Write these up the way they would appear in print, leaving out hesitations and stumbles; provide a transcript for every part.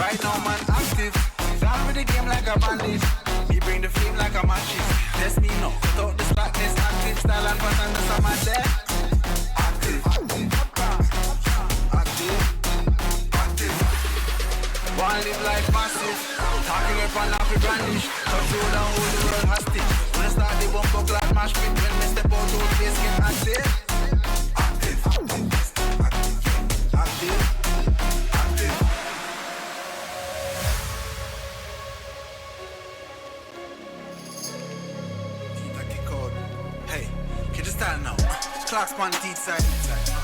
Right now man active, down with the game like a bandit. Me bring the flame like a matches. That's me no, cut out the slackness. Active style and pattern, that's a man there. Active, active, active. One live life massive, talking up and happy brandish. Touch road and hold the world hostage. When I start the bumper clad mash pit, when me step out old face get active. Active, active, active, active. Hey, can you style now? Clocks on the east side,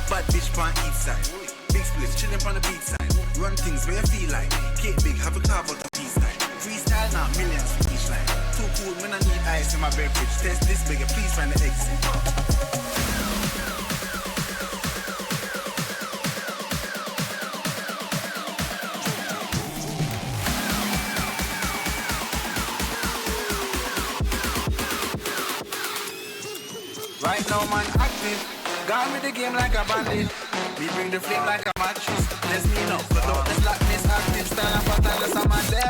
bad bitch on each side. Big splits, chillin' on the beach side. Run things where you feel like. Cake big, have a carve out the peace line. Freestyle now, millions for each line. Too cool, when I need ice in my beverage. Test this bigger, please find the exit. Right now man active, gone with the game like a bandit. We bring the flame like a mattress. Let's me know, put out the slackness. Active style and pattern, that's a man there.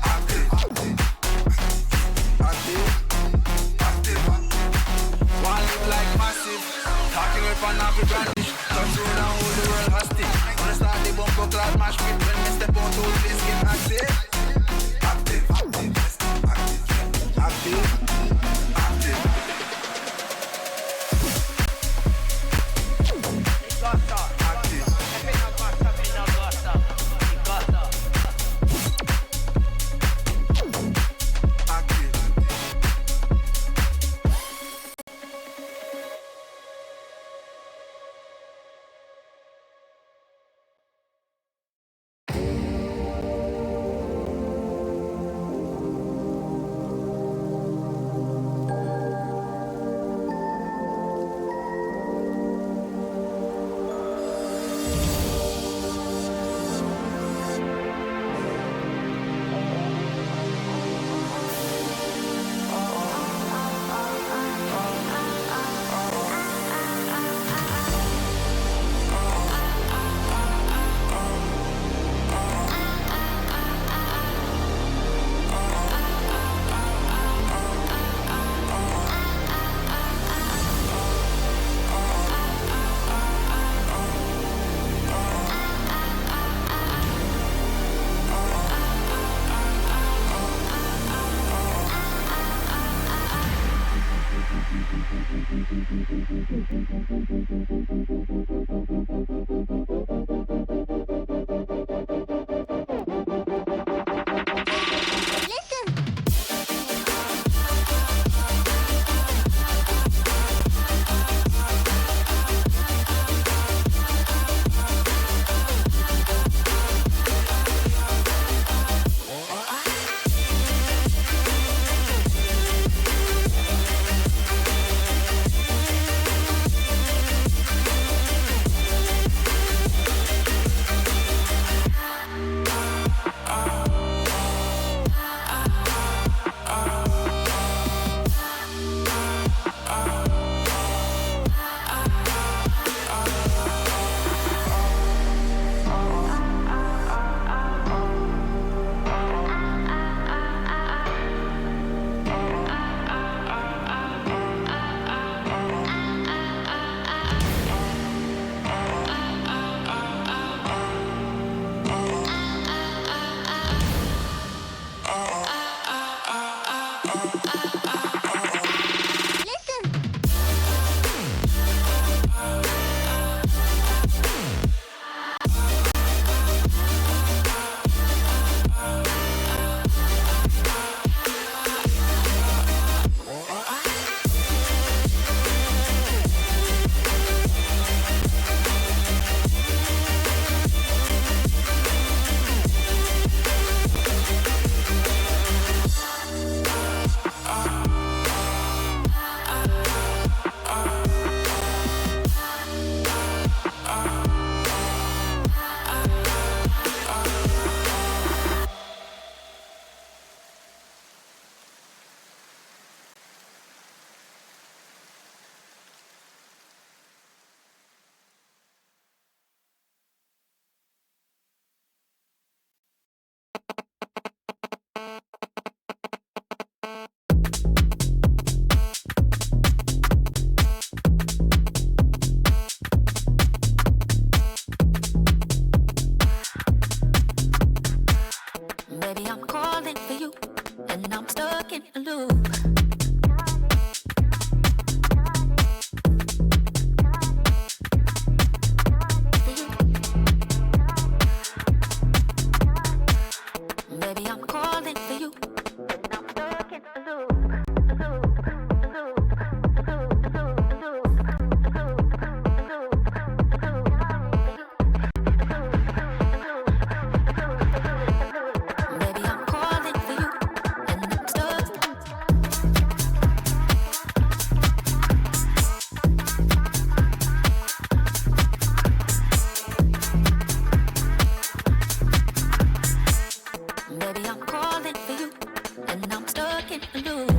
Active, active, active. One live like massive, talking up and happy brandish. Touch road and hold the world hostage. When I start the bumper clad mash pit, when me step out old face get active. Active, active, active, active, active. Baby, I'm calling for you, and I'm stuck in a loop. Baby, I'm calling for you, and I'm stuck in a loop. Baby, I'm calling for you, and I'm stuck. Baby, I'm calling for you, and I'm stuck in a loop.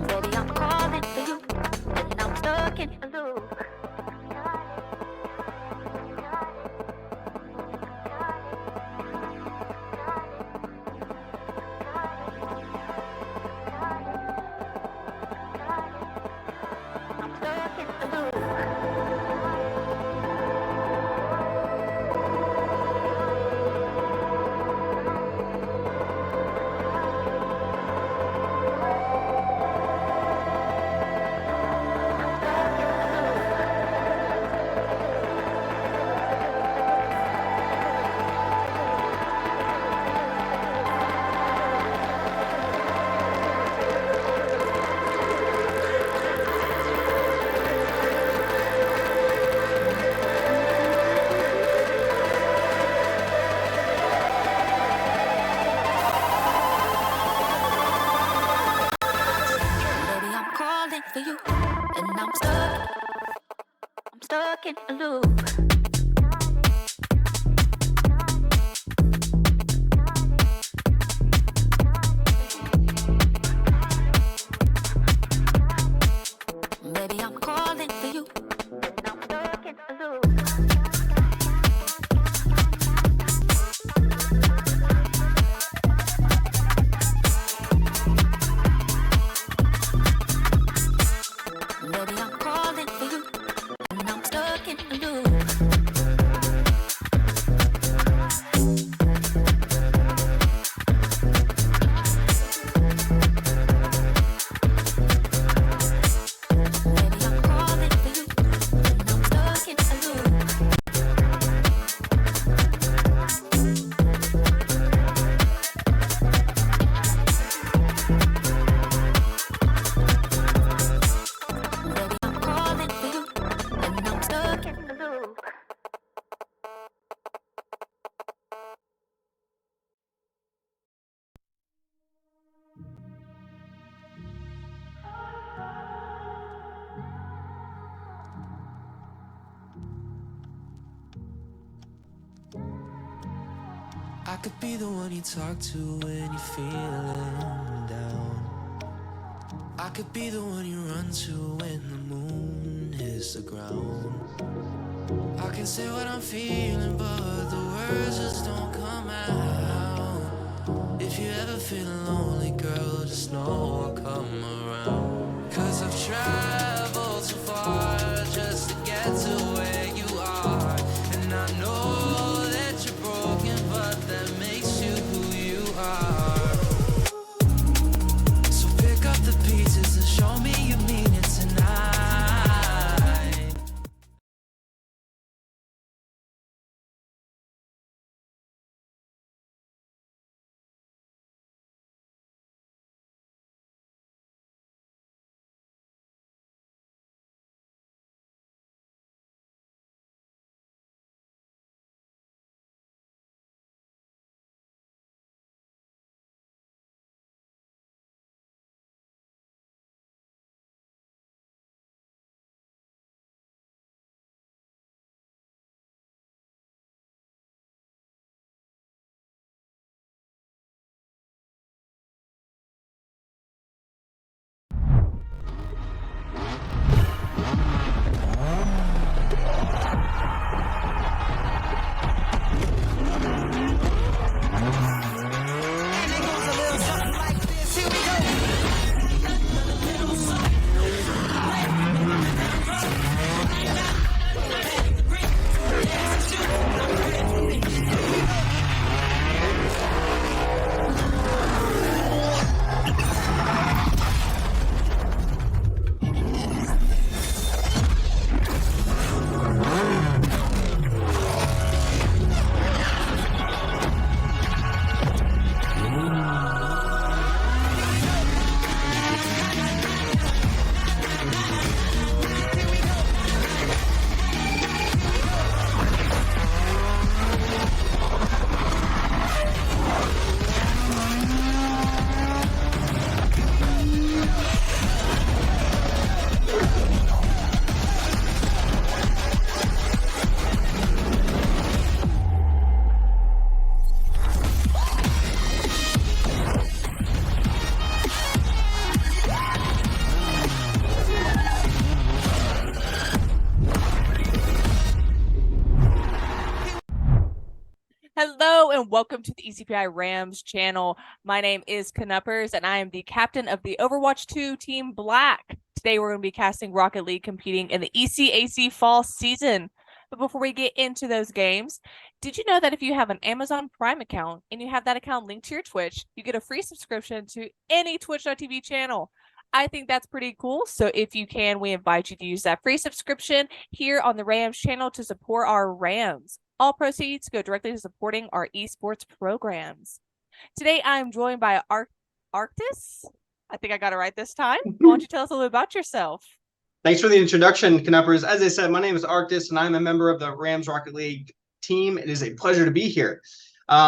Baby, I'm calling for you, and I'm stuck in a loop. I'm stuck in a loop. Baby, I'm calling for you, and I'm stuck. I'm stuck in a loop. Baby, I'm calling for you, and I'm stuck in a loop. Baby, I'm calling for you, and I'm stuck in a loop. Baby, I'm calling for you, and I'm stuck in a loop. Baby, I'm calling for you, and I'm stuck in a loop. I could be the one you talk to when you're feeling down. I could be the one you run to when the moon hits the ground. I can say what I'm feeling, but the words just don't come out. If you ever feeling lonely, girl, just know I'll come around. 'Cause I've traveled so far just to get to where you are. And I know that you're broken, but that makes you who you are. So pick up the pieces and show me you mean it tonight. and welcome to the ECPI Rams channel. My name is Canuppers, and I am the captain of the Overwatch 2 Team Black. Today, we're going to be casting Rocket League, competing in the ECAC fall season. But before we get into those games, did you know that if you have an Amazon Prime account and you have that account linked to your Twitch, you get a free subscription to any Twitch.tv channel? I think that's pretty cool. So if you can, we invite you to use that free subscription here on the Rams channel to support our Rams. All proceeds go directly to supporting our esports programs. Today, I'm joined by Arctis. I think I got it right this time. Why don't you tell us a little bit about yourself? Thanks for the introduction, Canuppers. As I said, my name is Arctis, and I'm a member of the Rams Rocket League team. It is a pleasure to be here.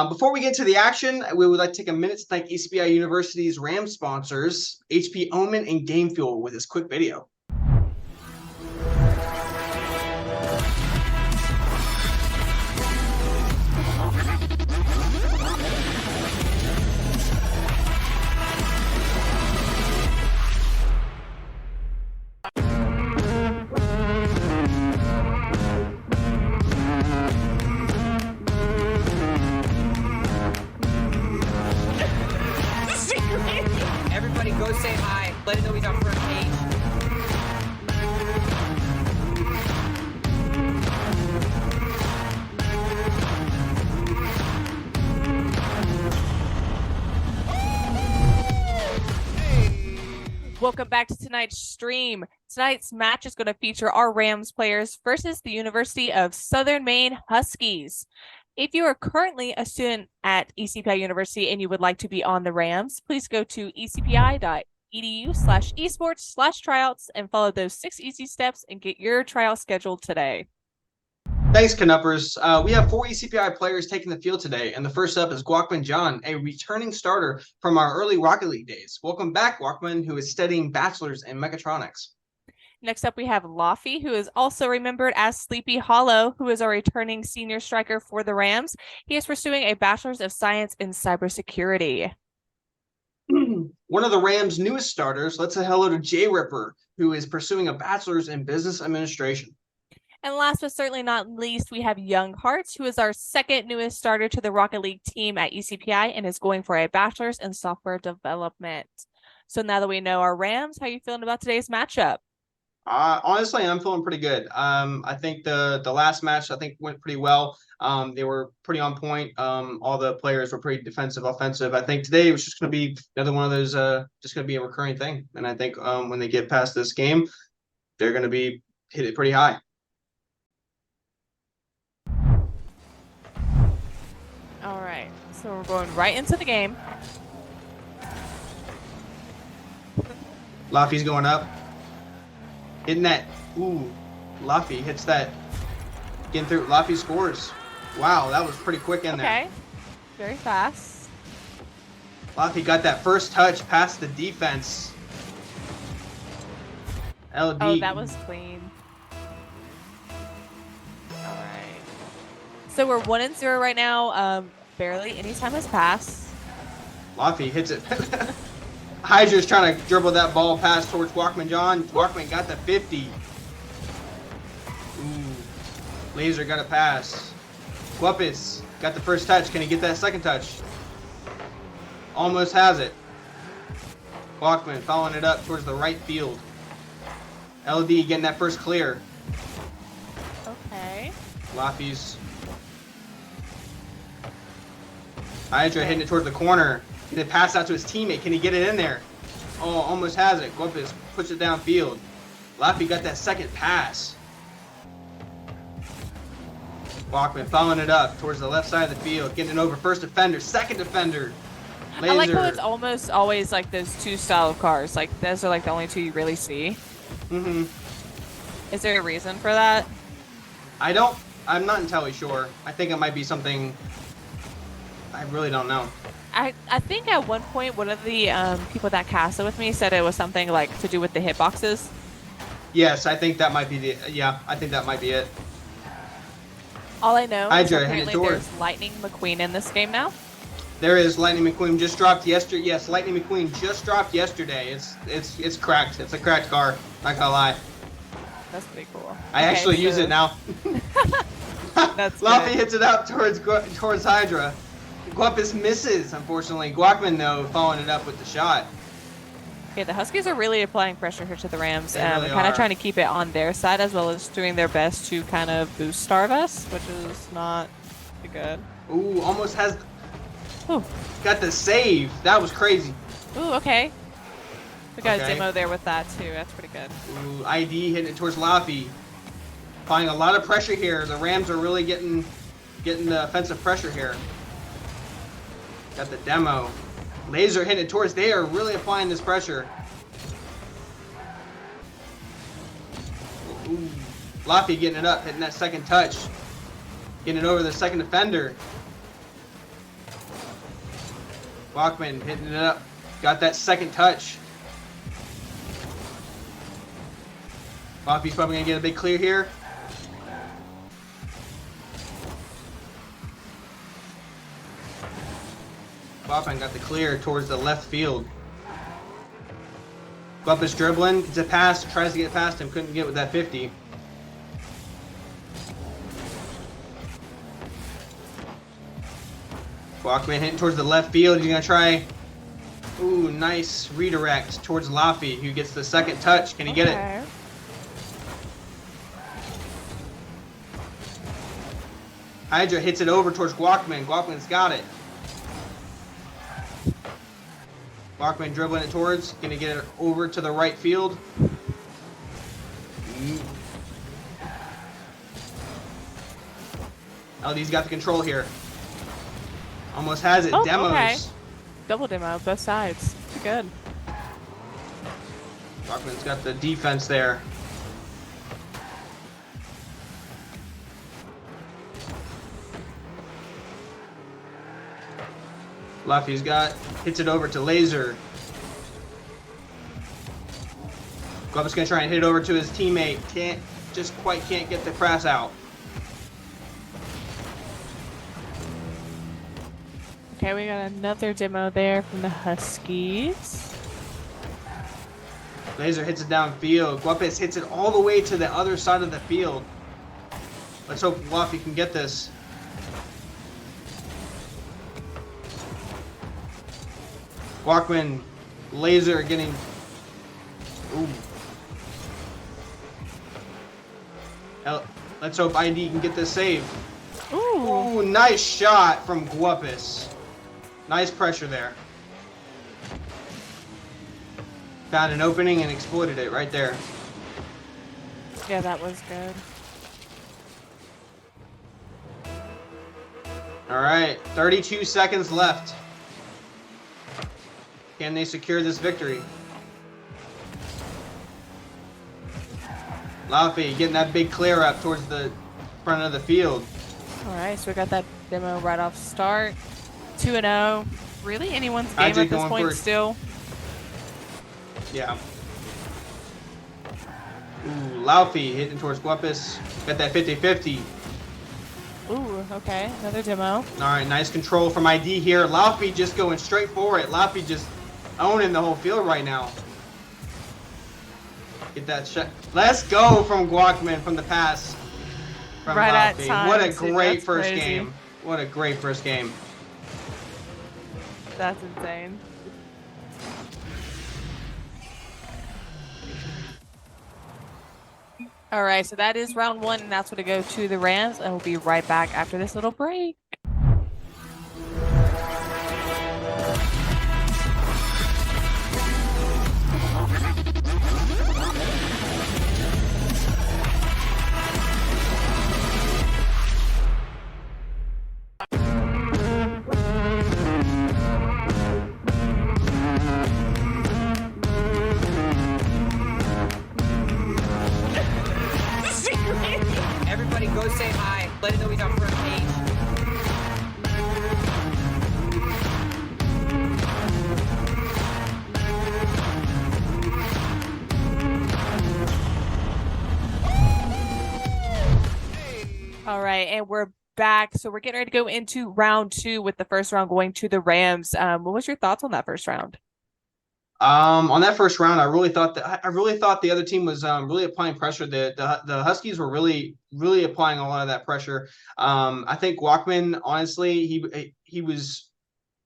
Before we get to the action, we would like to take a minute to thank ECPI University's Rams sponsors, HP Omen and Game Fuel, with this quick video. Everybody go say hi. Let him know he's on front page. Welcome back to tonight's stream. Tonight's match is going to feature our Rams players versus the University of Southern Maine Huskies. If you are currently a student at ECPI University and you would like to be on the Rams, please go to ecpi.edu/esports/tryouts and follow those 6 easy steps and get your tryout scheduled today. Thanks, Canuppers. We have 4 ECPI players taking the field today, and the first up is Guakman John, a returning starter from our early Rocket League days. Welcome back, Guakman, who is studying bachelor's in mechatronics. Next up, we have Laffy, who is also remembered as Sleepy Hollow, who is a returning senior striker for the Rams. He is pursuing a Bachelor's of Science in Cybersecurity. One of the Rams' newest starters, let's say hello to Jay Ripper, who is pursuing a Bachelor's in Business Administration. And last but certainly not least, we have Young Hearts, who is our second newest starter to the Rocket League team at ECPI and is going for a Bachelor's in Software Development. So now that we know our Rams, how are you feeling about today's matchup? Honestly, I'm feeling pretty good. I think the last match went pretty well. They were pretty on point. All the players were pretty defensive, offensive. I think today it was just going to be another one of those, just going to be a recurring thing. And I think when they get past this game, they're going to be hit it pretty high. All right, so we're going right into the game. Laffy's going up. Hitting that. Ooh, Laffy hits that. Getting through. Laffy scores. Wow, that was pretty quick in there. Okay, very fast. Laffy got that first touch past the defense. LD. Oh, that was clean. All right. So we're 1-0 right now. Barely any time has passed. Laffy hits it. Hydra's trying to dribble that ball pass towards Guakman John. Guakman got the 50. Ooh. Laser got a pass. Guapis got the first touch. Can he get that second touch? Almost has it. Guakman following it up towards the right field. LD getting that first clear. Okay. Laffy's. Hydra hitting it towards the corner. Can it pass out to his teammate? Can he get it in there? Oh, almost has it. Guapis puts it downfield. Laffy got that second pass. Walkman following it up towards the left side of the field, getting it over first defender, second defender. Laser. I like how it's almost always like those 2 style of cars. Like those are like the only 2 you really see. Mm-hmm. Is there a reason for that? I'm not entirely sure. I think it might be something. I really don't know. I think at one point one of the people that casted with me said it was something like to do with the hitboxes. Yes, I think that might be I think that might be it. All I know is Hydra, apparently there's Lightning McQueen in this game now. There is Lightning McQueen just dropped yesterday. Yes, Lightning McQueen just dropped yesterday. It's cracked. It's a cracked car. Not gonna lie. That's pretty cool. I actually use it now. That's Laffy good. hits it out towards Hydra. Guapus misses, unfortunately. Guacman, though, following it up with the shot. Okay, the Huskies are really applying pressure here to the Rams. They really kind are. of trying to keep it on their side as well as doing their best to kind of boost starve us, which is not good. Ooh, almost has... Ooh. Got the save. That was crazy. Ooh, okay. We got Okay. a demo there with that too. That's pretty good. Ooh, ID hitting it towards Laffy. Applying a lot of pressure here. The Rams are really getting the offensive pressure here. Got the demo. Laser hitting it towards. They are really applying this pressure. Ooh. Laffy getting it up, hitting that second touch. Getting it over the second defender. Walkman hitting it up. Got that second touch. Laffy's probably going to get a big clear here. Walkman got the clear towards the left field. Guapus dribbling. It's a pass. Tries to get past him. Couldn't get with that 50. Walkman hitting towards the left field. He's going to try. Ooh, nice redirect towards Laffy, who gets the second touch. Can he get it? Hydra hits it over towards Guacman. Guacman's got it. Guacman dribbling it towards. Gonna get it over to the right field. LD's got the control here. Almost has it. Oh, Demos. okay. Double demo, both sides. Good. Guacman's got the defense there. Laffy's hits it over to Laser. Guap's gonna try and hit it over to his teammate. Can't get the press out. Okay, we got another demo there from the Huskies. Laser hits it downfield. Guapes hits it all the way to the other side of the field. Let's hope Laffy can get this. Walkman, Laser getting. Ooh. Let's hope ID can get this save. Ooh. Ooh, nice shot from Guapus. Nice pressure there. Found an opening and exploited it right there. Yeah, that was good. All right, 32 seconds left. Can they secure this victory? Laffy getting that big clear up towards the front of the field. All right, so we got that demo right off start. 2-0. Really anyone's game Hydra at this going point for it. still. Yeah. Ooh, Laffy hitting towards Guapus. Got that 50-50. Ooh, okay. Another demo. All right, nice control from ID here. Laffy just going straight for it. Laffy just owning the whole field right now. Get that shot. Let's go from Guacman from the pass. From Right at Laffy. time, What a too. great That's first crazy. game. What a great first game. That's insane. All right, so that is round one, and that's going to go to the Rams, and we'll be right back after this little break. Everybody go say hi. Let him know he's on front page. All right, and we're back. So we're getting ready to go into round two with the first round going to the Rams. What was your thoughts on that first round? On that first round, I really thought the other team was really applying pressure. The Huskies were really applying a lot of that pressure. I think Walkman, honestly, he was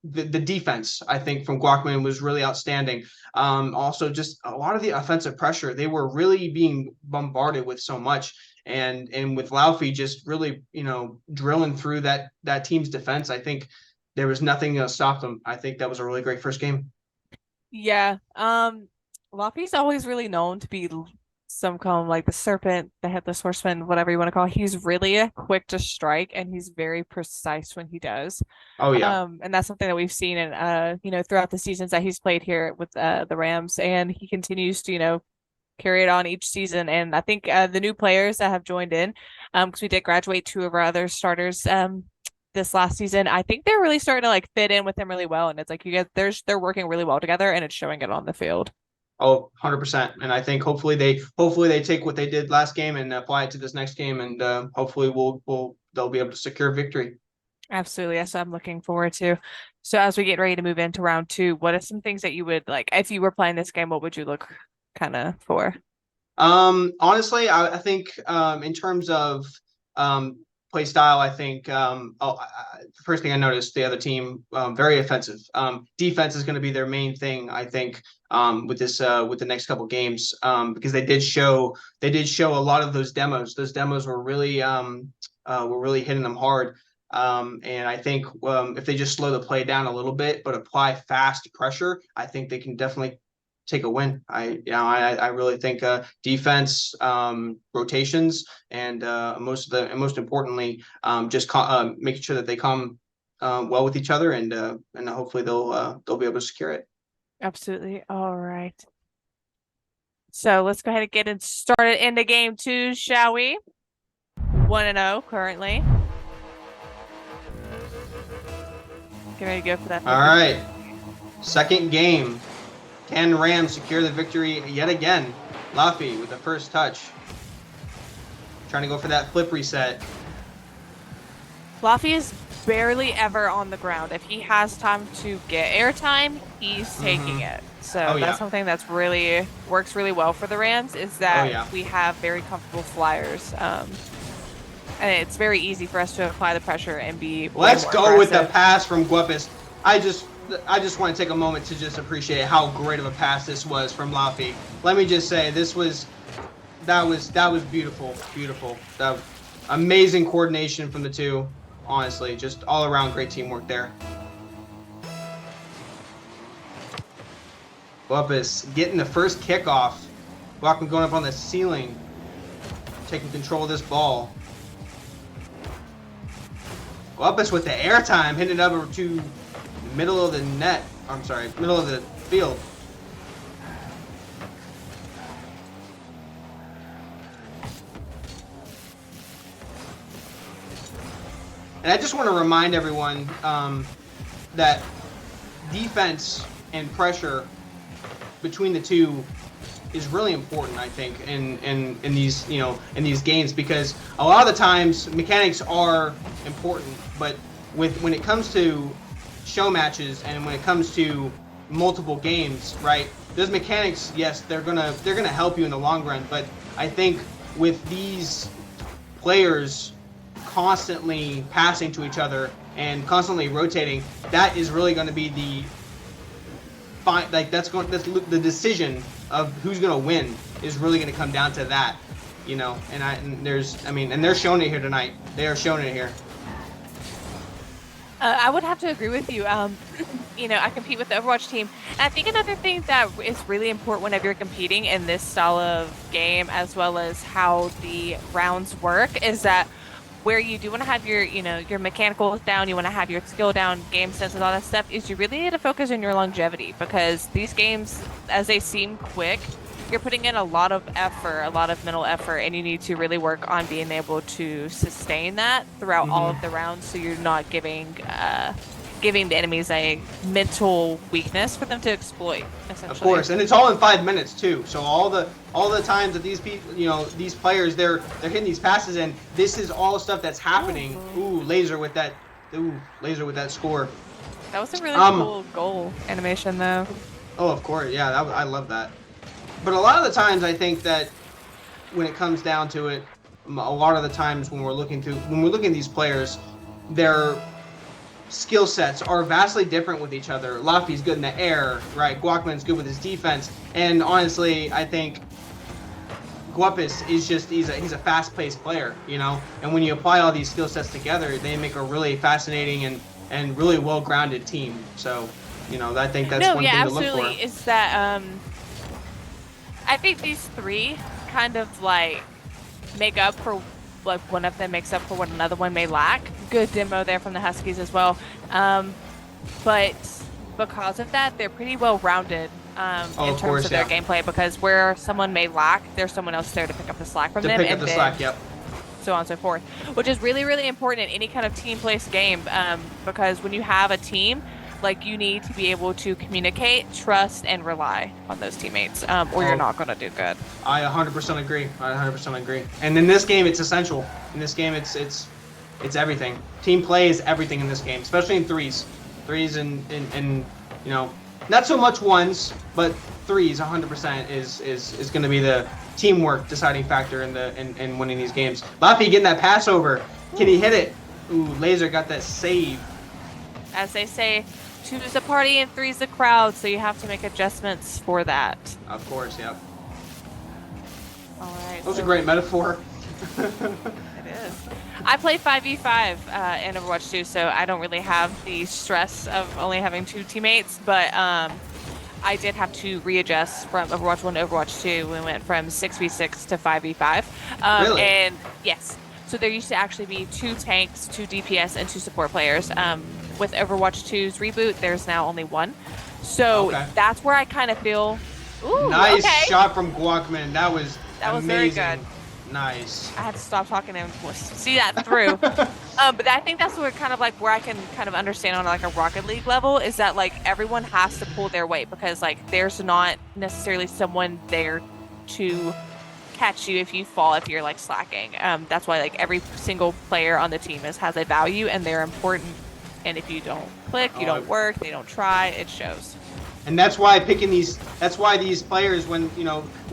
the defense, I think, from Guakman was really outstanding. Also, just a lot of the offensive pressure. They were really being bombarded with so much. And with Laufey just really, drilling through that team's defense, I think there was nothing to stop them. I think that was a really great first game. Yeah. Luffy's always really known to be some kind of like the serpent, the headless horseman, whatever you want to call it. He's really quick to strike and he's very precise when he does. Oh yeah. And that's something that we've seen in throughout the seasons that he's played here with the Rams, and he continues to, carry it on each season. And I think the new players that have joined in, because we did graduate two of our other starters this last season, I think they're really starting to like fit in with him really well. And it's like you guys, they're working really well together, and it's showing it on the field. Oh, 100%. And I think hopefully they take what they did last game and apply it to this next game, and hopefully they'll be able to secure victory. Absolutely. That's what I'm looking forward to. So as we get ready to move into round 2, what are some things that you would like if you were playing this game? What would you look kind of for? Honestly, I think in terms of play style, I think the first thing I noticed, the other team very offensive. Defense is going to be their main thing, I think, with the next couple games, because they did show a lot of those demos. Those demos were really hitting them hard. And I think if they just slow the play down a little bit, but apply fast pressure, I think they can definitely take a win. I really think defense, rotations, and most importantly, just making sure that they come well with each other, and hopefully they'll be able to secure it. Absolutely. All right. So let's go ahead and get it started into game 2, shall we? 1-0 currently. Get ready to go for that. All right. Second game. Can Rams secure the victory yet again? Laufey with the first touch. Trying to go for that flip reset. Laufey is barely ever on the ground. If he has time to get airtime, he's taking it. So that's something that's really works really well for the Rams, is that we have very comfortable flyers. And it's very easy for us to apply the pressure and be Let's go with the pass from Guapis. I just want to take a moment to just appreciate how great of a pass this was from Laufey. Let me just say, that was beautiful. That was amazing coordination from the two. Honestly, just all around great teamwork there. Guapis getting the first kickoff. Guapis going up on the ceiling, taking control of this ball. Guapis with the airtime, hitting it over to middle of the net. I'm sorry, middle of the field. And I just want to remind everyone that defense and pressure between the two is really important, I think, in these games, because a lot of the times mechanics are important, but when it comes to show matches and when it comes to multiple games, right, those mechanics, yes, they're gonna help you in the long run, but I think with these players constantly passing to each other and constantly rotating, that is really going to be that's the decision of who's going to win is really going to come down to that, and they're showing it here tonight. They are showing it here. I would have to agree with you. I compete with the Overwatch team. And I think another thing that is really important whenever you're competing in this style of game, as well as how the rounds work, is that where you do want to have your mechanicals down, you want to have your skill down, game sense, and all that stuff, is you really need to focus on your longevity, because these games, as they seem quick, you're putting in a lot of effort, a lot of mental effort, and you need to really work on being able to sustain that throughout all of the rounds, so you're not giving the enemies a mental weakness for them to exploit, essentially. Of course, and it's all in 5 minutes too. So all the times that these people, these players, they're hitting these passes, and this is all stuff that's happening. Ooh, laser with that score. That was a really cool goal animation, though. Oh, of course, yeah, I love that. But a lot of the times, I think that when it comes down to it, a lot of the times when we're looking at these players, they're skill sets are vastly different with each other. Laffy's good in the air, right? Guacman's good with his defense, and honestly, I think Guapis is just he's a fast-paced player, you know. And when you apply all these skill sets together, they make a really fascinating and really well-grounded team. So, you know, I think that's one thing to look for. Absolutely. Is that I think these three kind of like make up for like one of them makes up for what another one may lack. Good demo there from the Huskies as well. But because of that, they're pretty well rounded in terms of their gameplay, because where someone may lack, there's someone else there to pick up the slack from them. To pick up the slack, yep. So on and so forth, which is really, really important in any kind of team-based game, because when you have a team, like, you need to be able to communicate, trust, and rely on those teammates, or you're not going to do good. I 100% agree. I 100% agree. And in this game, it's essential. In this game, it's everything. Team play is everything in this game, especially in threes. Threes and you know, not so much ones, but threes 100% is going to be the teamwork deciding factor in winning these games. Laffy getting that pass over. Can he hit it? Ooh, Laser got that save. As they say, two's a party and three's a crowd, so you have to make adjustments for that. Of course, yep. All right. That was a great metaphor. It is. I play 5v5 in Overwatch 2, so I don't really have the stress of only having two teammates, but I did have to readjust from Overwatch 1 to Overwatch 2. We went from 6v6 to 5v5. Really? And yes, so there used to actually be 2 tanks, 2 DPS, and 2 support players. With Overwatch 2's reboot, there's now only 1. So that's where I kind of feel, ooh, nice shot from Guacman. That was amazing. Very good. Nice. I had to stop talking to him to see that through. But I think that's where kind of like where I can kind of understand on like a Rocket League level is that like everyone has to pull their weight, because like there's not necessarily someone there to catch you if you fall, if you're like slacking. That's why like every single player on the team has a value, and they're important. And if you don't click, you don't work, they don't try, it shows. And that's why that's why these players, when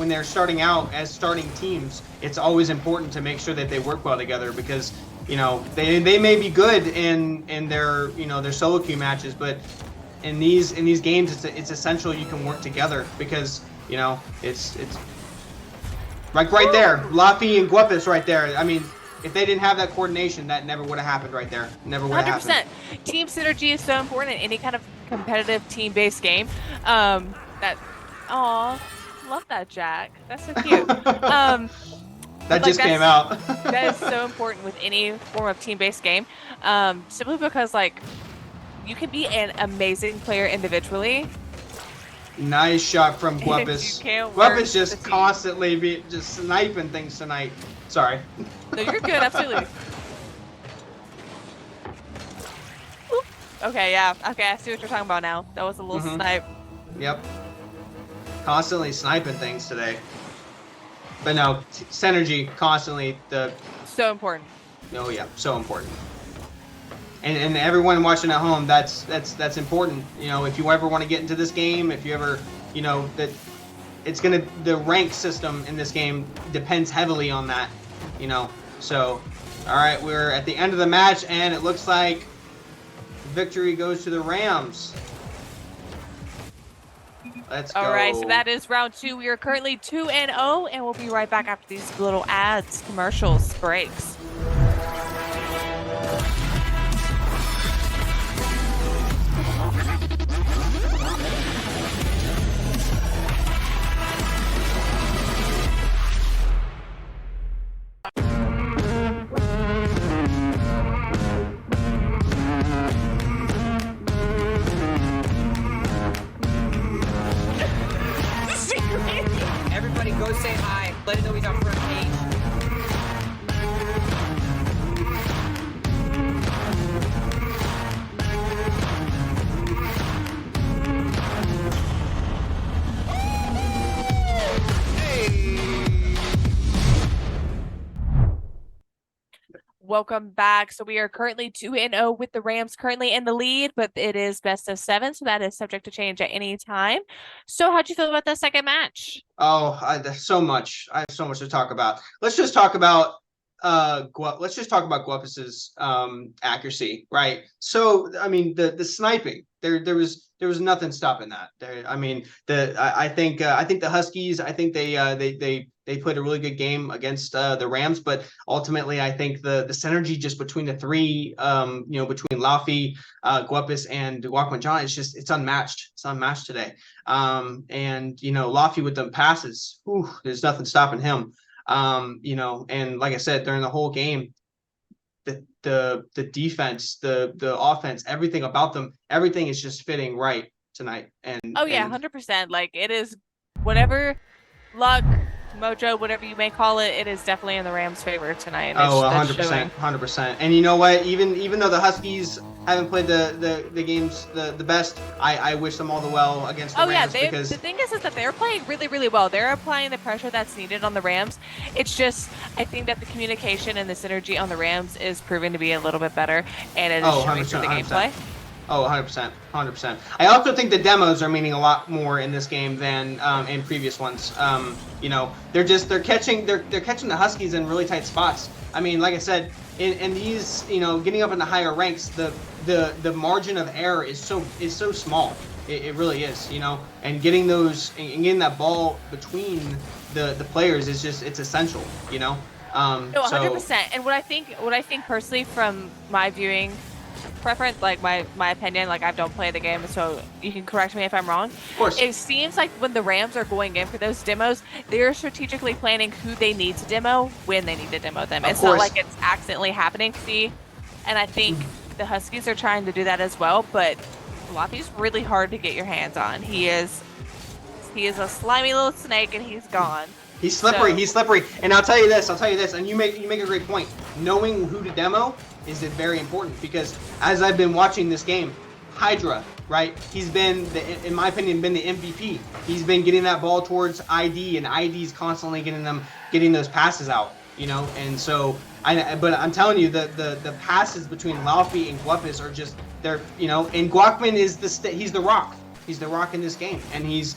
they're starting out as starting teams, it's always important to make sure that they work well together, because they may be good in their their solo queue matches, but in these games it's essential you can work together, because it's like right there, Laffy and Guapis right there. I mean, if they didn't have that coordination, that never would have happened right there. Never would have happened. 100%. Team synergy is so important in any kind of competitive team-based game. Love that, Jack. That's so cute. That just came out. That is so important with any form of team-based game. Simply because like you can be an amazing player individually. Nice shot from Guapis. Guapis just constantly just sniping things tonight. Sorry. No, you're good. Absolutely. Oop. Okay, yeah. Okay, I see what you're talking about now. That was a little snipe. Yep. Constantly sniping things today. But no, synergy constantly so important. Oh yeah, so important. And everyone watching at home, that's important. If you ever want to get into this game, if you ever, that it's the rank system in this game depends heavily on that, So, all right, we're at the end of the match, and it looks like victory goes to the Rams. Let's go. All right, so that is round 2. We are currently 2-0, and we'll be right back after these little ads, commercials, breaks. Everybody go say hi. Let him know he's on front page. Welcome back. So we are currently 2-0 with the Rams currently in the lead, but it is best of 7, so that is subject to change at any time. So how'd you feel about the second match? Oh, there's so much. I have so much to talk about. Let's just talk about let's just talk about Guapus's accuracy, right? So I mean the sniping, there was nothing stopping that. I mean I think the Huskies, I think they played a really good game against the Rams, but ultimately I think the synergy just between the three, between Laufey, Guapus, and Guaquin John, it's unmatched. It's unmatched today. And Laufey with them passes, there's nothing stopping him. And like I said, during the whole game, the defense, the offense, everything about them, everything is just fitting right tonight. And 100%. Like, it is whatever luck, mojo, whatever you may call it, it is definitely in the Rams' favor tonight. And 100%, 100%. And you know what? Even though the Huskies haven't played the games the best, I wish them all the well against the Rams, because the thing is that they're playing really, really well. They're applying the pressure that's needed on the Rams. It's just, I think that the communication and the synergy on the Rams is proving to be a little bit better, and it is showing through the gameplay. 100%, 100%. I also think the demos are meaning a lot more in this game than in previous ones. They're catching the Huskies in really tight spots. I mean, like I said, in these, getting up in the higher ranks, the margin of error is so small. It really is, and getting that ball between the players it's essential, No, 100%. And what I think personally from my viewing preference, like my opinion, like I don't play the game, so you can correct me if I'm wrong. Of course. It seems like when the Rams are going in for those demos, they're strategically planning who they need to demo when they need to demo them. It's not like it's accidentally happening. And I think the Huskies are trying to do that as well, but Laufey's really hard to get your hands on. He is a slimy little snake, and he's gone. He's slippery. He's slippery. And I'll tell you this, and you make a great point. Knowing who to demo is very important, because as I've been watching this game, Hydra, right? He's been, in my opinion, the MVP. He's been getting that ball towards ID, and ID's constantly getting those passes out, And so, but I'm telling you, the passes between Laufey and Guapus are just, and Guaquin is he's the rock. He's the rock in this game, and he's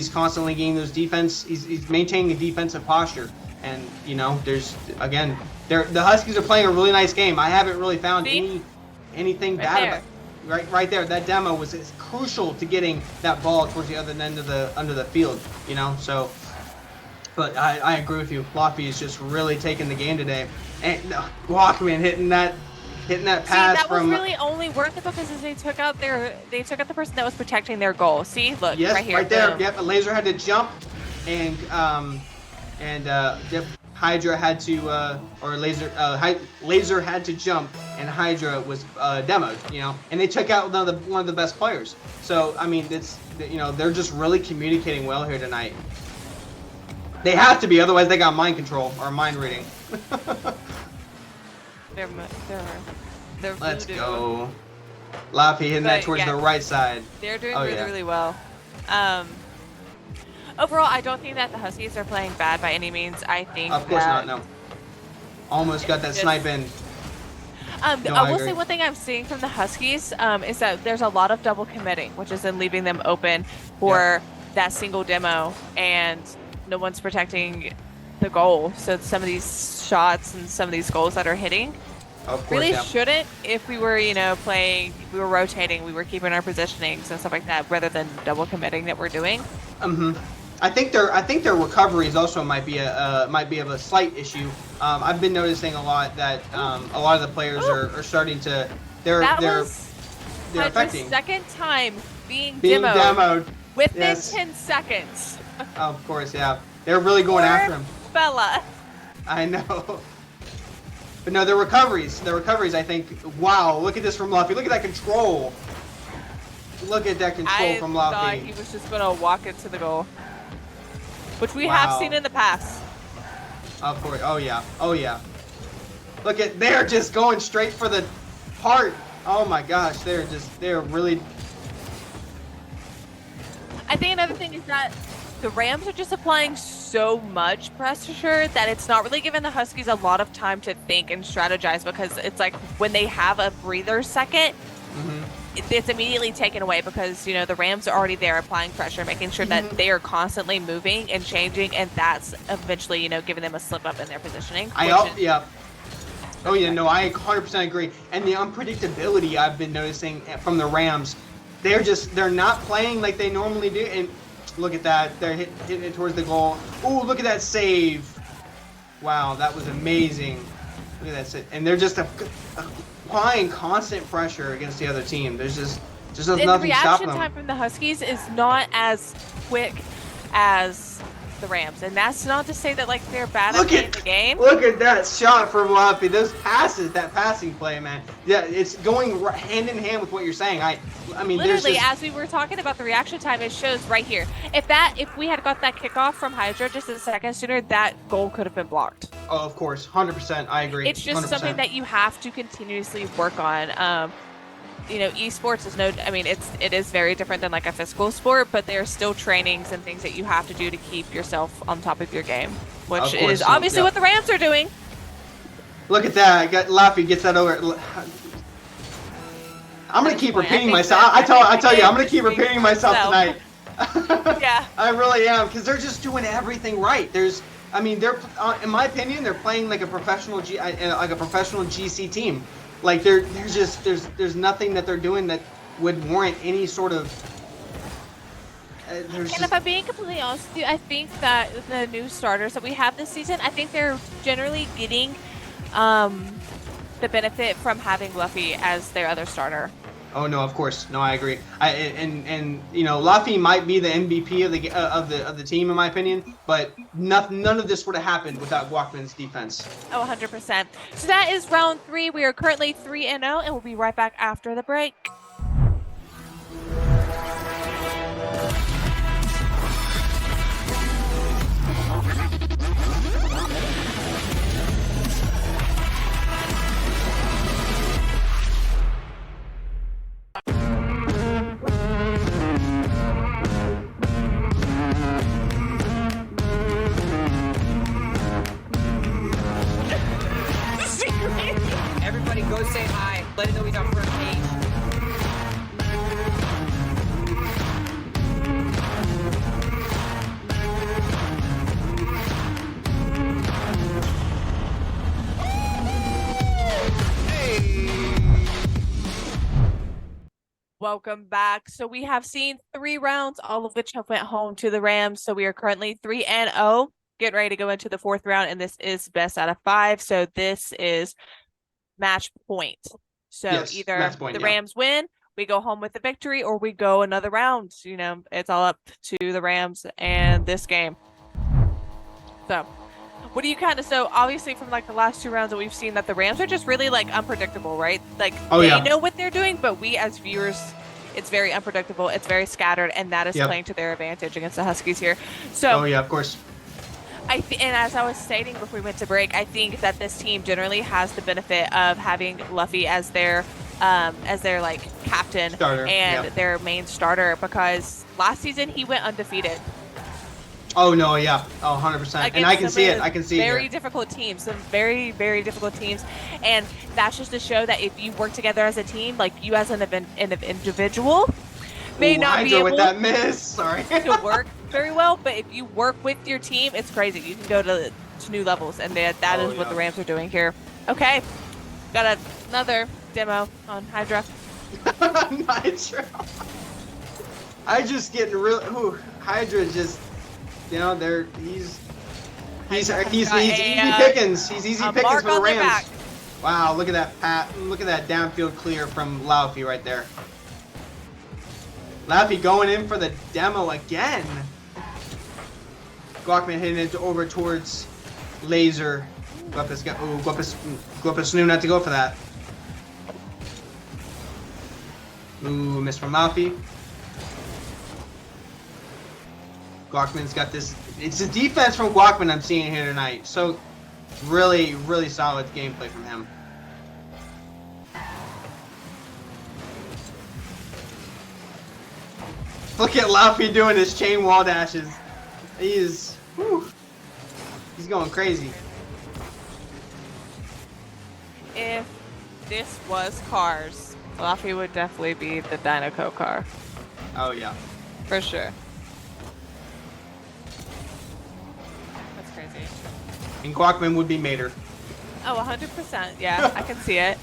constantly getting those defense. He's maintaining a defensive posture, and the Huskies are playing a really nice game. I haven't really found anything bad about it. Right there. That demo was crucial to getting that ball towards the other end of the field. So, but I agree with you. Laufey is just really taking the game today, and Guaquin hitting that pass that was really only worth it because they took out the person that was protecting their goal. See, look, yes, right here, right there. Yep, a laser had to jump, and Hydra had to, laser had to jump, and Hydra was demoed. And they took out one of the best players. So I mean, they're just really communicating well here tonight. They have to be, otherwise they got mind control or mind reading. They're Let's voodoo. Go. Laufey hitting that towards the right side. They're doing really well. Overall, I don't think that the Huskies are playing bad by any means. I think of course not. No. Almost got that snipe in. I will say one thing I'm seeing from the Huskies is that there's a lot of double committing, which is then leaving them open for that single demo, and no one's protecting the goal. So some of these shots and some of these goals that are hitting really shouldn't, if we were, playing, we were rotating, we were keeping our positionings and stuff like that, rather than double committing that we're doing. I think their recoveries also might be of a slight issue. I've been noticing a lot that a lot of the players are starting to they're affecting. Second time being demoed within 10 seconds. Of course, yeah. They're really going after him. Fella. I know. But no, the recoveries, I think, wow, look at this from Laufey. Look at that control. Look at that control from Laufey. I thought he was just going to walk into the goal, which we have seen in the past. Of course. Oh, yeah. Oh, yeah. Look at, they're just going straight for the heart. Oh, my gosh. They're really. I think another thing is that the Rams are just applying so much pressure that it's not really giving the Huskies a lot of time to think and strategize, because it's like when they have a breather second, it's immediately taken away, because the Rams are already there applying pressure, making sure that they are constantly moving and changing, and that's eventually giving them a slip up in their positioning. Oh yeah, no, I 100% agree. And the unpredictability I've been noticing from the Rams, they're not playing like they normally do. And look at that, they're hitting it towards the goal. Oh, look at that save! Wow, that was amazing. Look at that, and they're just applying constant pressure against the other team. There's just And the nothing stopping reaction them. time from the Huskies is not as quick as the Rams, and that's not to say that like they're bad at playing the game. Look at that shot from Laffy. Those passes, that passing play, man. Yeah, it's going hand in hand with what you're saying. I mean, Literally, as we were talking about the reaction time, it shows right here. If we had got that kickoff from Hydra just a second sooner, that goal could have been blocked. Oh, of course, 100%. I agree. It's just 100%. something that you have to continuously work on. You know, esports is it is very different than like a physical sport, but there are still trainings and things that you have to do to keep yourself on top of your game, which is obviously what the Rams are doing. Look at that. Laffy gets that over. I'm gonna keep repeating myself. I tell you, I'm gonna keep repeating myself tonight. Yeah. I really am, because they're just doing everything right. I mean, they're in my opinion, they're playing like a professional GC team. Like there's nothing that they're doing that would warrant any sort of. And if I'm being completely honest with you, I think that the new starters that we have this season, I think they're generally getting the benefit from having Luffy as their other starter. Oh no, of course, no, I agree. And you know, Luffy might be the MVP of the team in my opinion, but none of this would have happened without Guakman's defense. Oh, 100%. So that is round 3. We are currently 3-0, and we'll be right back after the break. Everybody go say hi. Let him know he's on front page. Welcome back. So we have seen 3 rounds, all of which have went home to the Rams. So we are currently 3-0. Get ready to go into the 4th round, and this is best out of 5. So this is match point. So yes, either the Rams win, we go home with the victory, or we go another round. You know, it's all up to the Rams and this game. So what do you so obviously from like the last 2 rounds that we've seen that the Rams are just really like unpredictable, right? Like they know what they're doing, but we as viewers, it's very unpredictable, it's very scattered, and that is playing to their advantage against the Huskies here. So of course. And as I was stating before we went to break, I think that this team generally has the benefit of having Luffy as their like captain their main starter, because last season he went undefeated. Oh no, yeah, 100%, and I can see it. I can see very difficult teams, some very, very difficult teams, and that's just to show that if you work together as a team, like you as an individual, may not be able with that miss. Sorry. to work very well, but if you work with your team, it's crazy. You can go to new levels, and that is what the Rams are doing here. Okay, got another demo on Hydra. Hydra. I just getting real. Hydra just. You know, he's easy pickings. He's easy pickings for the Rams. Wow, look at that look at that downfield clear from Laffy right there. Laffy going in for the demo again. Guakman hitting it over towards Laser. Guapus knew not to go for that. Ooh, miss from Laffy. Guakman's got this. It's the defense from Guakman I'm seeing here tonight. So, really, really solid gameplay from him. Look at Laffy doing his chain wall dashes. He's going crazy. If this was cars, Laffy would definitely be the Dinoco car. Oh yeah, for sure. That's crazy. And Guakman would be Mater. Oh, 100%. Yeah, I can see it.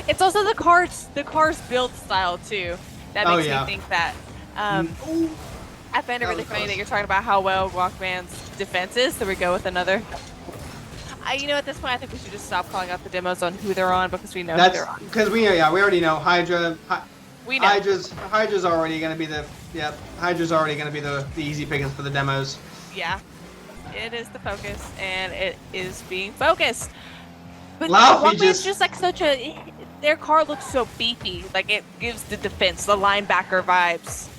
It's also the car's build style too. That makes me think that. I find it really funny that you're talking about how well Walkman's defense is. So we go with another. You know, at this point, I think we should just stop calling out the demos on who they're on because we know who they're on. Because we already know Hydra. We know. Hydra's already gonna be Hydra's already gonna be the easy pickings for the demos. Yeah, it is the focus, and it is being focused. But Walkman's just like their car looks so beefy. Like it gives the defense, the linebacker vibes.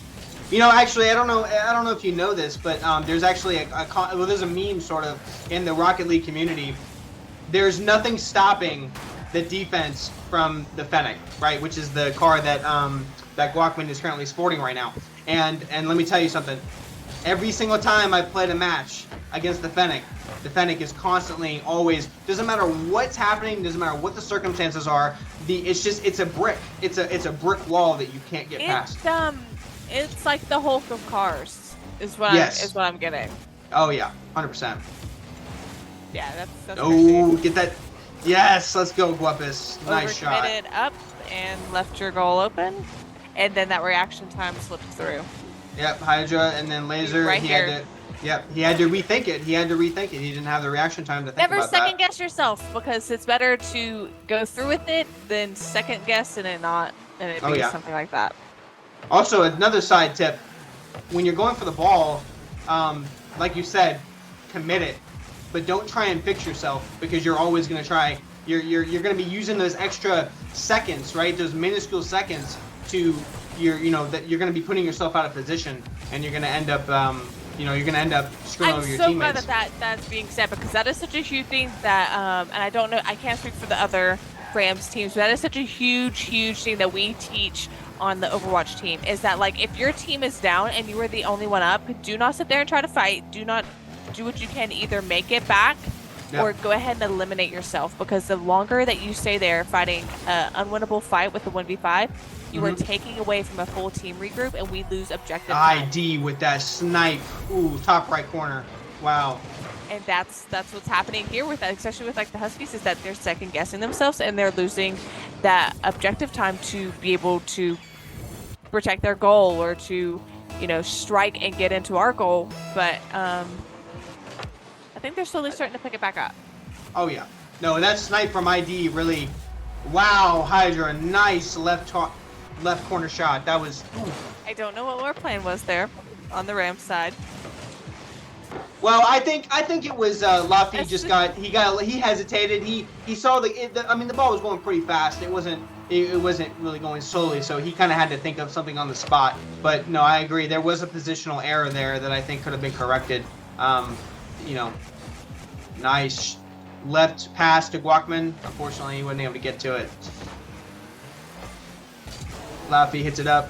You know, actually, I don't know if you know this, but there's actually there's a meme sort of in the Rocket League community. There's nothing stopping the defense from the Fennec, right? Which is the car that that Walkman is currently sporting right now. And let me tell you something. Every single time I've played a match against the Fennec is constantly, always, doesn't matter what's happening, doesn't matter what the circumstances are. It's a brick. It's a brick wall that you can't get past. It's like the Hulk of cars, is what I'm getting. Oh yeah, 100%. Yeah, that's oh, crazy. Get that. Yes, let's go, Guapus. Nice shot. Overcommitted up and left your goal open, and then that reaction time slipped through. Yep, Hydra and then Laser. Right here. He had to rethink it. He didn't have the reaction time to think Never about that. Never second guess yourself, because it's better to go through with it than second guess and it be something like that. Also, another side tip: when you're going for the ball, like you said, commit it, but don't try and fix yourself, because you're always going to try. You're going to be using those extra seconds, right? Those minuscule seconds to you're going to be putting yourself out of position, and you're going to end up you're going to end up screwing over your teammates. I'm so glad that's being said, because that is such a huge thing that and I don't know, I can't speak for the other Rams teams, but that is such a huge thing that we teach on the Overwatch team, is that, like, if your team is down and you are the only one up, do not sit there and try to fight. Do not do what you can to either make it back or go ahead and eliminate yourself, because the longer that you stay there fighting an unwinnable fight with the 1v5, you are taking away from a full team regroup, and we lose objective time. ID with that snipe. Ooh, top right corner. Wow. And that's what's happening here with that, especially with like the Huskies, is that they're second guessing themselves and they're losing that objective time to be able to protect their goal or to, strike and get into our goal. But I think they're slowly starting to pick it back up. Oh yeah. No, that snipe from ID really. Wow, Hydra, nice left corner shot. That was. Ooh. I don't know what our plan was there on the Rams side. Well, I think it was Luffy he hesitated. He saw the ball was going pretty fast. It wasn't really going slowly, so he kind of had to think of something on the spot. But no, I agree. There was a positional error there that I think could have been corrected. Nice left pass to Guakman. Unfortunately, he wasn't able to get to it. Luffy hits it up.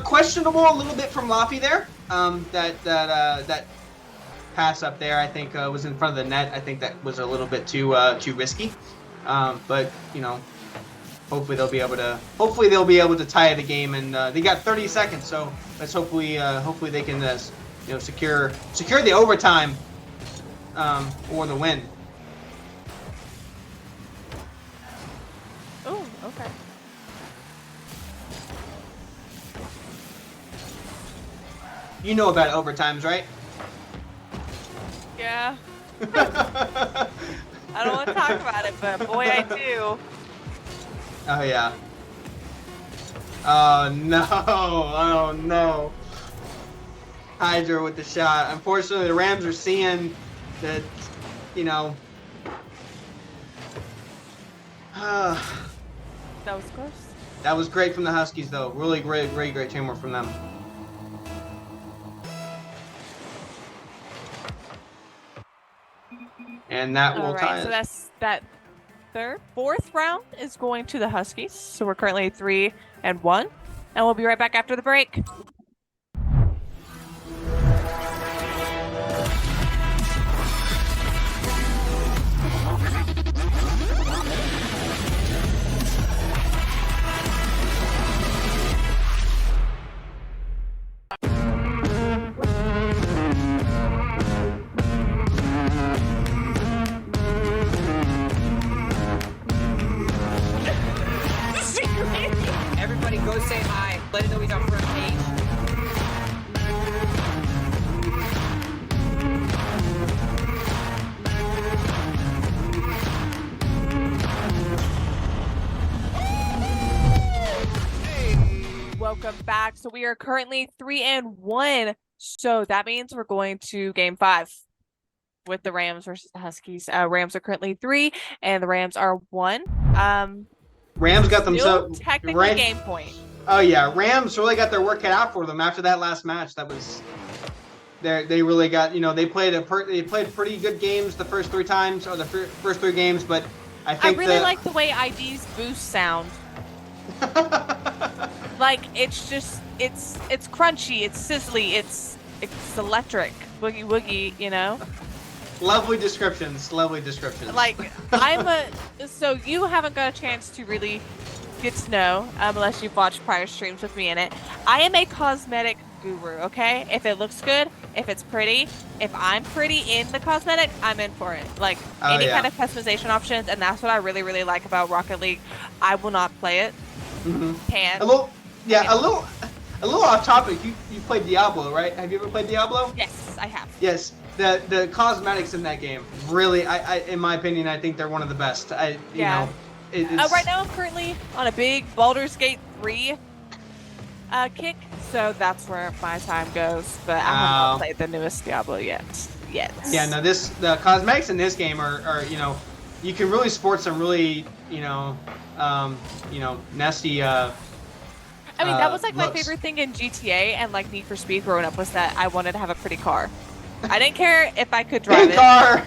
Questionable a little bit from Luffy there. That pass up there, I think, was in front of the net. I think that was a little bit too risky. But hopefully they'll be able to tie the game, and they got 30 seconds. So let's hopefully they can secure the overtime or the win. Oh, okay. You know about overtimes, right? Yeah. I don't want to talk about it, but boy, I do. Oh, yeah. Oh, no. Oh, no. Hydra with the shot. Unfortunately, the Rams are seeing that, That was close. That was great from the Huskies, though. Really great teamwork from them. And that will tie it. So that's fourth round is going to the Huskies. So we're currently 3-1, and we'll be right back after the break. welcome back. So we are currently 3-1. So that means we're going to game 5 with the Rams versus the Huskies. Rams are currently 3 and the Rams are 1. Rams got still themselves technically game point. Oh yeah, Rams really got their work cut out for them after that last match. That was they really got, they played pretty good games the first 3 times, or the first 3 games, but I think I really like the way ID's boost sound. Like it's crunchy, it's sizzly, it's electric, boogie woogie, Lovely descriptions. Like so you haven't got a chance to really get to know, unless you've watched prior streams with me in it. I am a cosmetic guru, okay? If it looks good, if it's pretty, if I'm pretty in the cosmetic, I'm in for it. Like any kind of customization options, and that's what I really, really like about Rocket League. I will not play it. Can't. A little off topic. You played Diablo, right? Have you ever played Diablo? Yes, I have. Yes. The cosmetics in that game, really, I in my opinion, I think they're one of the best. Right now I'm currently on a big Baldur's Gate 3 kick, so that's where my time goes. But I have not played the newest Diablo yet. Yeah, no, the cosmetics in this game are you can really sport some really nasty. I mean, that was like my looks. favorite thing in GTA and like Need for Speed growing up, was that I wanted to have a pretty car. I didn't care if I could drive car.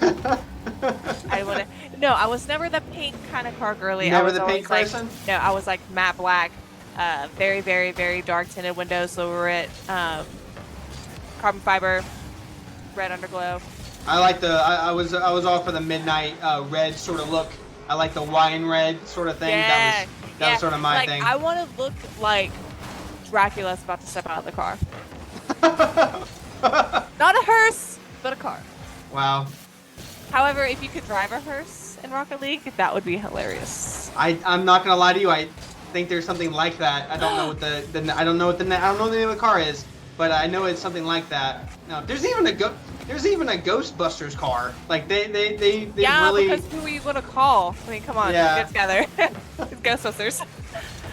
No, I was never the pink kind of car girly. Never I was the pink person? No, I was like matte black, very, very, very dark tinted windows, lower it, carbon fiber, red underglow. I like I was all for the midnight red sort of look. I like the wine red sort of thing. Yeah, that was sort of my thing. I want to look like Dracula's about to step out of the car. Not a hearse, but a car. Wow. However, if you could drive a hearse in Rocket League, that would be hilarious. I'm not gonna lie to you. I think there's something like that. I don't know what I don't know what the name of the car is, but I know it's something like that. No, there's even a Ghostbusters car. Like they really. Because who are you gonna call? I mean, come on, get together. It's Ghostbusters.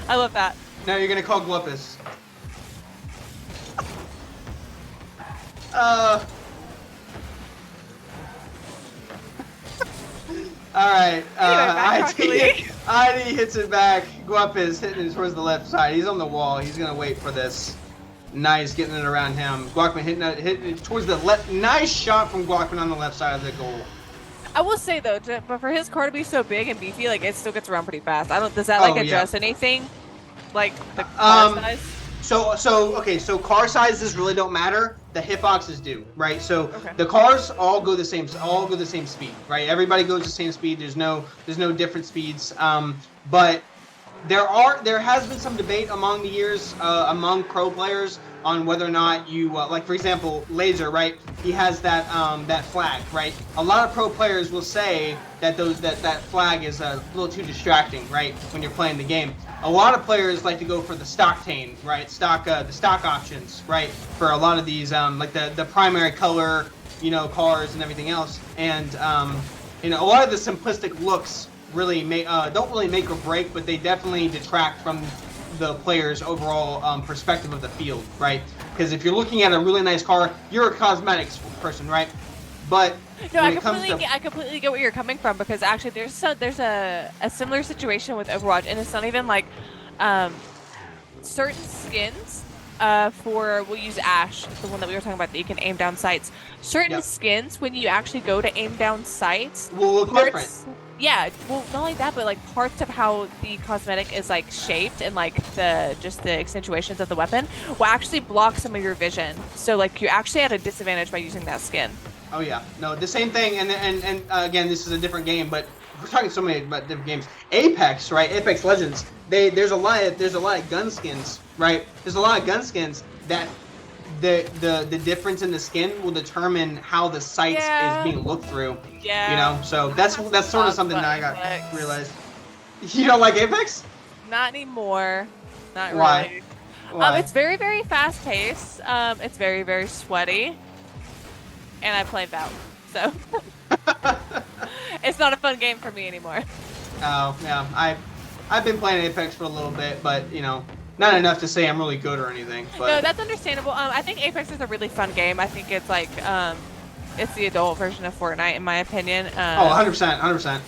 I love that. No, you're gonna call Glumpus. Alright, ID hits it back. Guapis hitting it towards the left side. He's on the wall. He's gonna wait for this. Nice, getting it around him. Guakman hitting it towards the left. Nice shot from Guakman on the left side of the goal. I will say though, but for his car to be so big and beefy, like it still gets around pretty fast. Does that like adjust anything? Like the car size? So car sizes really don't matter. The hitboxes do, right? So the cars all go the same speed, right? Everybody goes the same speed. There's no different speeds. But there has been some debate among the years among pro players on whether or not you like, for example, Laser, right? He has that flag, right? A lot of pro players will say that that flag is a little too distracting, right? When you're playing the game. A lot of players like to go for the stock tane, right? The stock options, right? For a lot of these, like the primary color, cars and everything else. And a lot of the simplistic looks really don't really make or break, but they definitely detract from the player's overall perspective of the field, right? Because if you're looking at a really nice car, you're a cosmetics person, right? But no, I completely get where you're coming from, because actually there's a similar situation with Overwatch, and it's not even like certain skins we'll use Ash, the one that we were talking about, that you can aim down sights. Certain skins, when you actually go to aim down sights, will look different. Yeah, well, not only that, but like parts of how the cosmetic is like shaped and like the accentuations of the weapon will actually block some of your vision. So like you're actually at a disadvantage by using that skin. Oh yeah, no, the same thing. And again, this is a different game, but we're talking so many about different games. Apex, right? Apex Legends. There's a lot of gun skins, right? There's a lot of gun skins that the difference in the skin will determine how the sights is being looked through. Yeah. So that's sort of something that I got realized. You don't like Apex? Not anymore. Not Why? really. Why? It's very, very fast paced. It's very, very sweaty. And I play Valve, so it's not a fun game for me anymore. Oh yeah, I've been playing Apex for a little bit, but Not enough to say I'm really good or anything, but No, that's understandable. I think Apex is a really fun game. I think it's like it's the adult version of Fortnite in my opinion. 100%, 100%.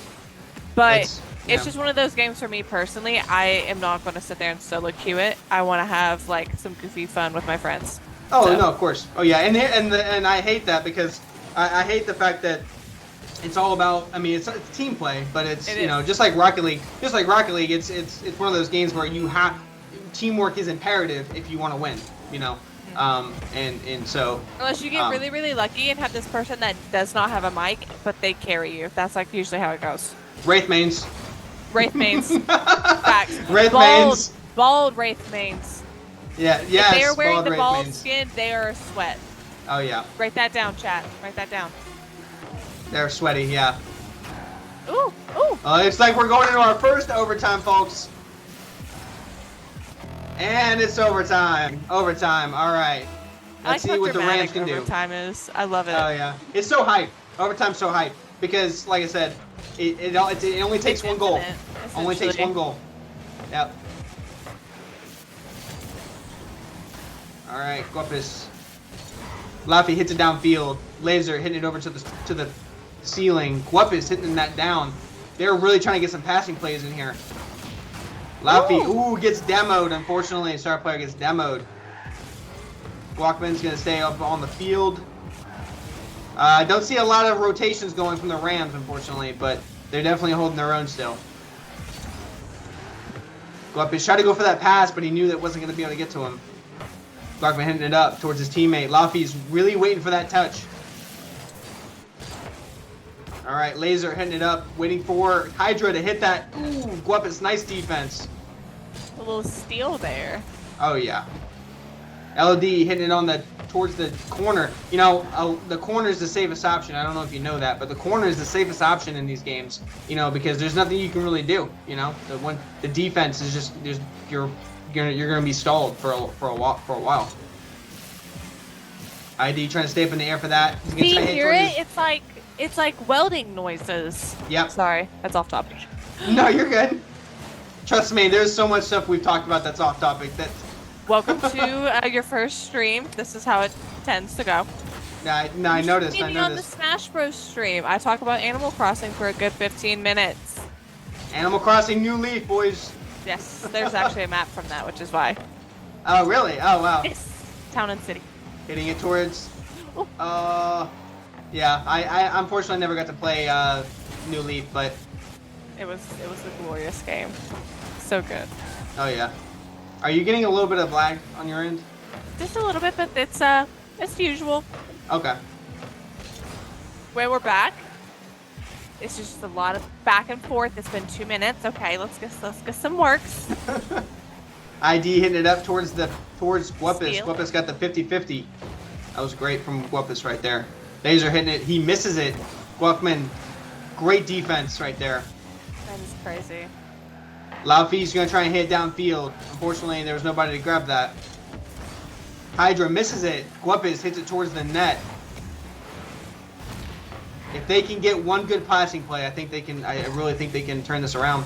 But It's just one of those games for me personally. I am not going to sit there and solo queue it. I want to have like some goofy fun with my friends. Oh So. no, of course. Oh yeah, and I hate that because I hate the fact that it's all about. I mean, it's team play, but it's just like Rocket League. Just like Rocket League, it's one of those games where you have teamwork is imperative if you want to win. And so Unless you get really, really lucky and have this person that does not have a mic, but they carry you. That's like usually how it goes. Wraith mains. Wraith mains. Facts. Wraith mains. Bald Wraith mains. Yeah, If yes. they are wearing the Wraith bald mains. skin, they are a sweat. Oh yeah. Write that down, chat. Write that down. They're sweaty, yeah. Ooh, ooh. It's like we're going into our first overtime, folks. And it's overtime. Overtime. All right. Let's see what the Rams can do. Overtime is. I love it. Oh yeah, it's so hype. Overtime's so hype because, like I said, it only takes one goal. Only takes one goal. Yep. All right, Guapus. Laffy hits it downfield. Laser hitting it over to the ceiling. Guapus hitting that down. They're really trying to get some passing plays in here. Laffy, gets demoed. Unfortunately, star player gets demoed. Guacman's going to stay up on the field. I don't see a lot of rotations going from the Rams, unfortunately, but they're definitely holding their own still. Guacman tried to go for that pass, but he knew that wasn't going to be able to get to him. Guacman hitting it up towards his teammate. Laffy's really waiting for that touch. All right, Laser hitting it up, waiting for Hydra to hit that. Ooh, Guapus, nice defense. A little steal there. Oh, yeah. LD hitting it towards the corner. The corner is the safest option. I don't know if you know that, but the corner is the safest option in these games. Because there's nothing you can really do. The defense is just you're gonna be stalled for a while. ID trying to stay up in the air for that. Do you hear it? It's like welding noises. Yep. Sorry, that's off topic. No, you're good. Trust me, there's so much stuff we've talked about that's off topic. Welcome to your first stream. This is how it tends to go. I noticed. Maybe on the Smash Bros stream, I talk about Animal Crossing for a good 15 minutes. Animal Crossing New Leaf, boys. Yes, there's actually a map from that, which is why. Oh, really? Oh, wow. Yes. Town and city. Hitting it towards. Yeah. I unfortunately never got to play New Leaf, but it was a glorious game. So good. Oh yeah. Are you getting a little bit of lag on your end? Just a little bit, but it's usual. Okay. When we're back, it's just a lot of back and forth. It's been 2 minutes. Okay, let's get some works. ID hitting it up towards Guapus. Steal. Guapus got the 50-50. That was great from Guapus right there. Laser hitting it. He misses it. Guapman, great defense right there. That is crazy. Laufey's going to try and hit downfield. Unfortunately, there was nobody to grab that. Hydra misses it. Guapus hits it towards the net. If they can get one good passing play, I really think they can turn this around.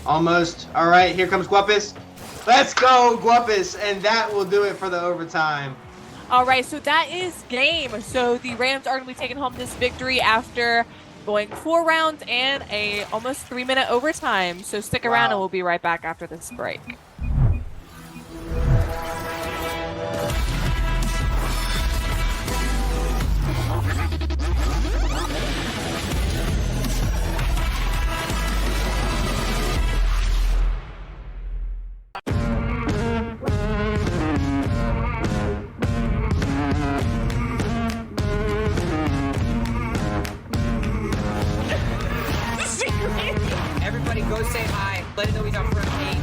Almost. All right, here comes Guapus. Let's go, Guapus, and that will do it for the overtime. All right, so that is game. So the Rams are going to be taking home this victory after going 4 rounds and a almost 3-minute overtime. So stick around and we'll be right back after this break. Everybody go say hi. Let him know he's on front page.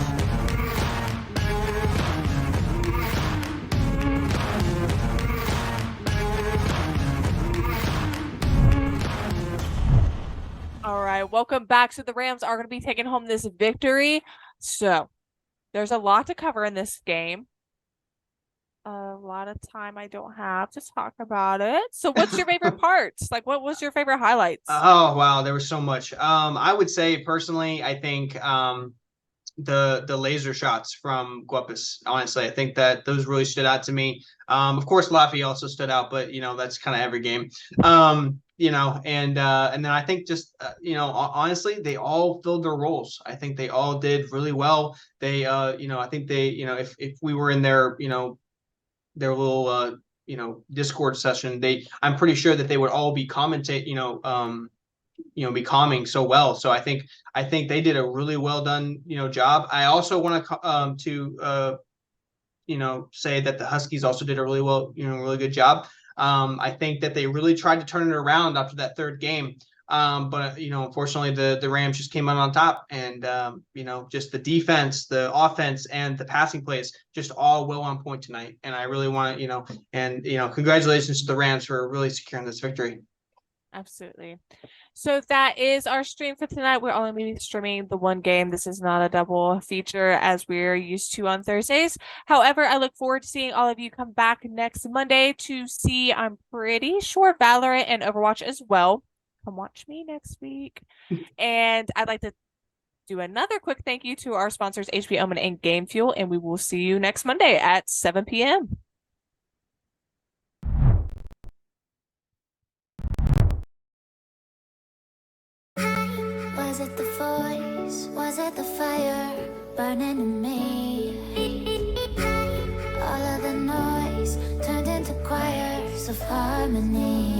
All right, welcome back. So the Rams are going to be taking home this victory. So there's a lot to cover in this game. A lot of time I don't have to talk about it. So what's your favorite parts? Like, what was your favorite highlights? Oh, wow. There was so much. I would say personally, I think the laser shots from Guapus. Honestly, I think that those really stood out to me. Of course, Laffy also stood out, but that's kind of every game. And then I think just honestly, they all filled their roles. I think they all did really well. They I think they if we were in their their little Discord session, I'm pretty sure that they would all be be calming so well. So I think they did a really well done job. I also want to say that the Huskies also did a really good job. I think that they really tried to turn it around after that third game. But unfortunately the Rams just came out on top, and just the defense, the offense, and the passing plays just all well on point tonight. And I really want to congratulations to the Rams for really securing this victory. Absolutely. So that is our stream for tonight. We're only going to be streaming the one game. This is not a double feature as we're used to on Thursdays. However, I look forward to seeing all of you come back next Monday to see, I'm pretty sure, Valorant and Overwatch as well. Come watch me next week. And I'd like to do another quick thank you to our sponsors, HP Omen and Game Fuel, and we will see you next Monday at 7 p.m. Was it the voice? Was it the fire burning in me? All of the noise turned into choirs of harmony.